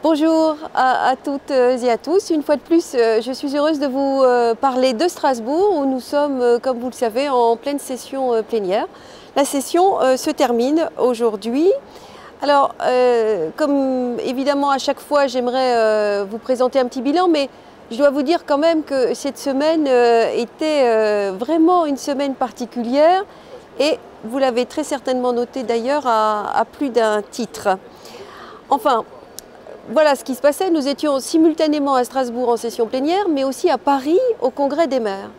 Bonjour à toutes et à tous. Une fois de plus, je suis heureuse de vous parler de Strasbourg où nous sommes, comme vous le savez, en pleine session plénière. La session se termine aujourd'hui. Alors, comme évidemment à chaque fois, j'aimerais vous présenter un petit bilan, mais je dois vous dire quand même que cette semaine était vraiment une semaine particulière et vous l'avez très certainement noté d'ailleurs à plus d'un titre. Enfin, voilà ce qui se passait. Nous étions simultanément à Strasbourg en session plénière, mais aussi à Paris au Congrès des maires.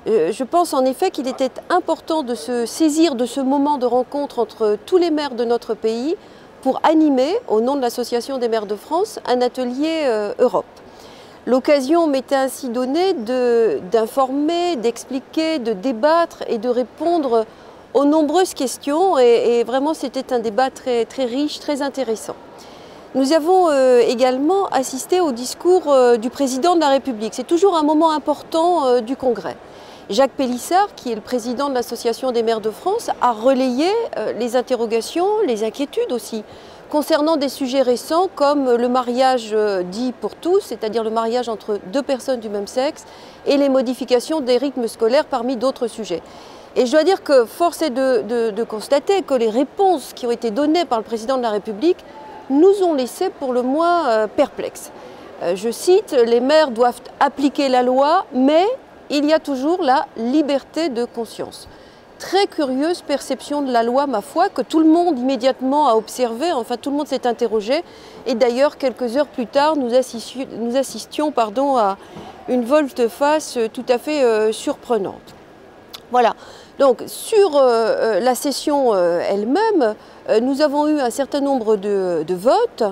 Je pense en effet qu'il était important de se saisir de ce moment de rencontre entre tous les maires de notre pays pour animer, au nom de l'Association des maires de France, un atelier Europe. L'occasion m'était ainsi donnée d'informer, d'expliquer, de débattre et de répondre aux nombreuses questions. Et vraiment, c'était un débat très, très riche, très intéressant. Nous avons également assisté au discours du président de la République. C'est toujours un moment important du Congrès. Jacques Pélissard, qui est le président de l'Association des maires de France, a relayé les interrogations, les inquiétudes aussi, concernant des sujets récents comme le mariage dit pour tous, c'est-à-dire le mariage entre deux personnes du même sexe, et les modifications des rythmes scolaires parmi d'autres sujets. Et je dois dire que force est de constater que les réponses qui ont été données par le président de la République nous ont laissés pour le moins perplexes. Je cite, « Les maires doivent appliquer la loi, mais il y a toujours la liberté de conscience ». Très curieuse perception de la loi, ma foi, que tout le monde immédiatement a observé, enfin tout le monde s'est interrogé. Et d'ailleurs, quelques heures plus tard, nous assistions à une volte-face tout à fait surprenante. Voilà. Donc sur la session elle-même, nous avons eu un certain nombre de votes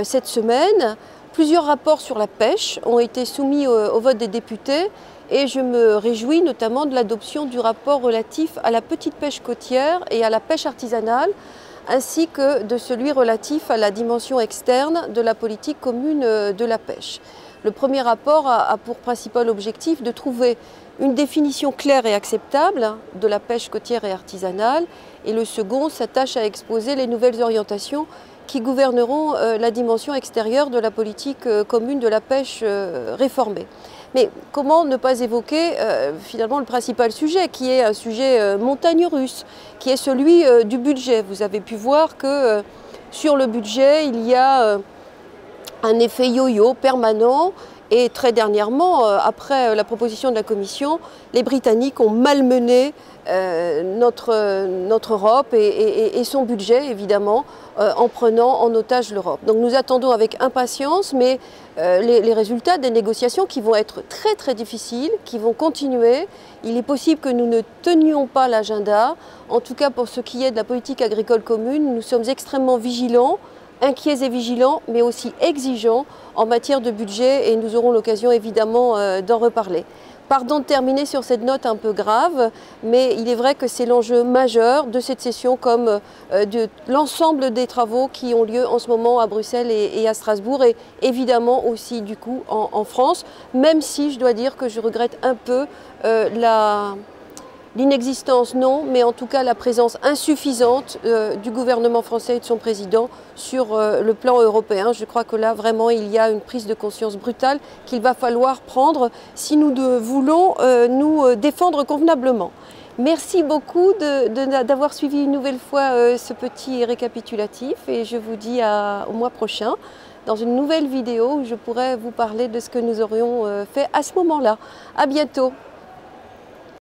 cette semaine. Plusieurs rapports sur la pêche ont été soumis au vote des députés et je me réjouis notamment de l'adoption du rapport relatif à la petite pêche côtière et à la pêche artisanale, ainsi que de celui relatif à la dimension externe de la politique commune de la pêche. Le premier rapport a pour principal objectif de trouver une définition claire et acceptable de la pêche côtière et artisanale, et le second s'attache à exposer les nouvelles orientations qui gouverneront la dimension extérieure de la politique commune de la pêche réformée. Mais comment ne pas évoquer finalement le principal sujet, qui est un sujet montagne russe, qui est celui du budget. Vous avez pu voir que sur le budget, il y a un effet yo-yo permanent. Et très dernièrement, après la proposition de la Commission, les Britanniques ont malmené notre Europe et son budget, évidemment, en prenant en otage l'Europe. Donc nous attendons avec impatience, mais les résultats des négociations qui vont être très très difficiles, qui vont continuer. Il est possible que nous ne tenions pas l'agenda. En tout cas, pour ce qui est de la politique agricole commune, nous sommes extrêmement vigilants, inquiets et vigilants, mais aussi exigeants en matière de budget et nous aurons l'occasion évidemment d'en reparler. Pardon de terminer sur cette note un peu grave, mais il est vrai que c'est l'enjeu majeur de cette session comme de l'ensemble des travaux qui ont lieu en ce moment à Bruxelles et à Strasbourg et évidemment aussi du coup en France, même si je dois dire que je regrette un peu l'inexistence, non, mais en tout cas la présence insuffisante du gouvernement français et de son président sur le plan européen. Je crois que là, vraiment, il y a une prise de conscience brutale qu'il va falloir prendre si nous voulons nous défendre convenablement. Merci beaucoup d'avoir suivi une nouvelle fois ce petit récapitulatif et je vous dis au mois prochain dans une nouvelle vidéo où je pourrai vous parler de ce que nous aurions fait à ce moment-là. À bientôt.